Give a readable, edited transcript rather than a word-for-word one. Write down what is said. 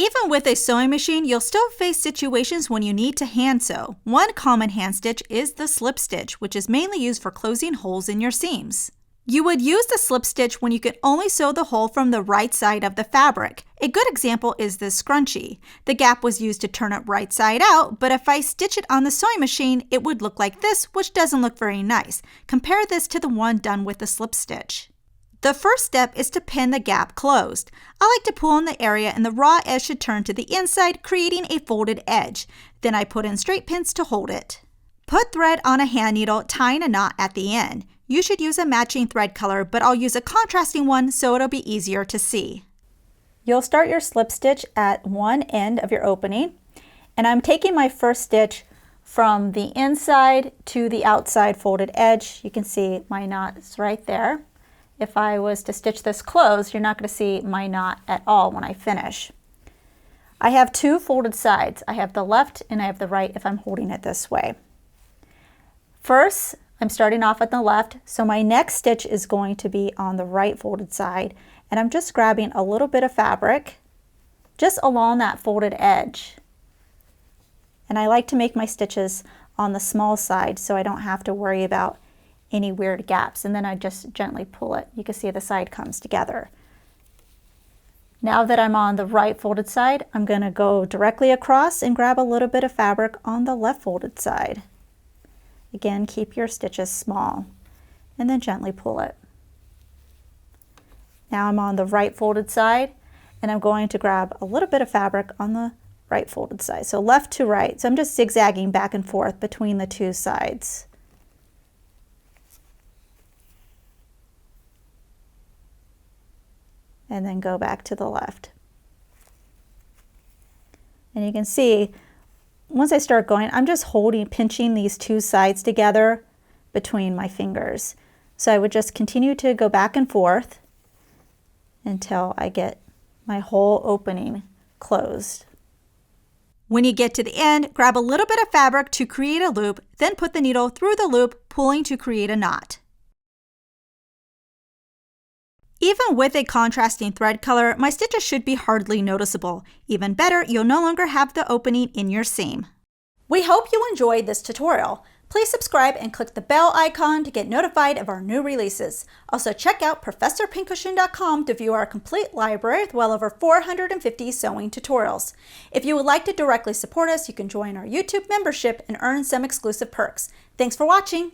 Even with a sewing machine, you'll still face situations when you need to hand sew. One common hand stitch is the slip stitch, which is mainly used for closing holes in your seams. You would use the slip stitch when you can only sew the hole from the right side of the fabric. A good example is this scrunchie. The gap was used to turn it right side out, but if I stitch it on the sewing machine, it would look like this, which doesn't look very nice. Compare this to the one done with the slip stitch. The first step is to pin the gap closed. I like to pull in the area and the raw edge should turn to the inside, creating a folded edge. Then I put in straight pins to hold it. Put thread on a hand needle, tying a knot at the end. You should use a matching thread color, but I'll use a contrasting one so it'll be easier to see. You'll start your slip stitch at one end of your opening, and I'm taking my first stitch from the inside to the outside folded edge. You can see my knot is right there. If I was to stitch this closed, you're not going to see my knot at all when I finish. I have two folded sides. I have the left and I have the right if I'm holding it this way. First, I'm starting off at the left, so my next stitch is going to be on the right folded side, and I'm just grabbing a little bit of fabric just along that folded edge. And I like to make my stitches on the small side so I don't have to worry about any weird gaps, and then I just gently pull it. You can see the side comes together. Now that I'm on the right folded side, I'm going to go directly across and grab a little bit of fabric on the left folded side. Again, keep your stitches small and then gently pull it. Now I'm on the right folded side and I'm going to grab a little bit of fabric on the right folded side. So left to right. So I'm just zigzagging back and forth between the two sides. And then go back to the left. And you can see once I start going, I'm just pinching these two sides together between my fingers. So I would just continue to go back and forth until I get my whole opening closed. When you get to the end, grab a little bit of fabric to create a loop, then put the needle through the loop, pulling to create a knot. Even with a contrasting thread color, my stitches should be hardly noticeable. Even better, you'll no longer have the opening in your seam. We hope you enjoyed this tutorial. Please subscribe and click the bell icon to get notified of our new releases. Also check out ProfessorPincushion.com to view our complete library with well over 450 sewing tutorials. If you would like to directly support us, you can join our YouTube membership and earn some exclusive perks. Thanks for watching!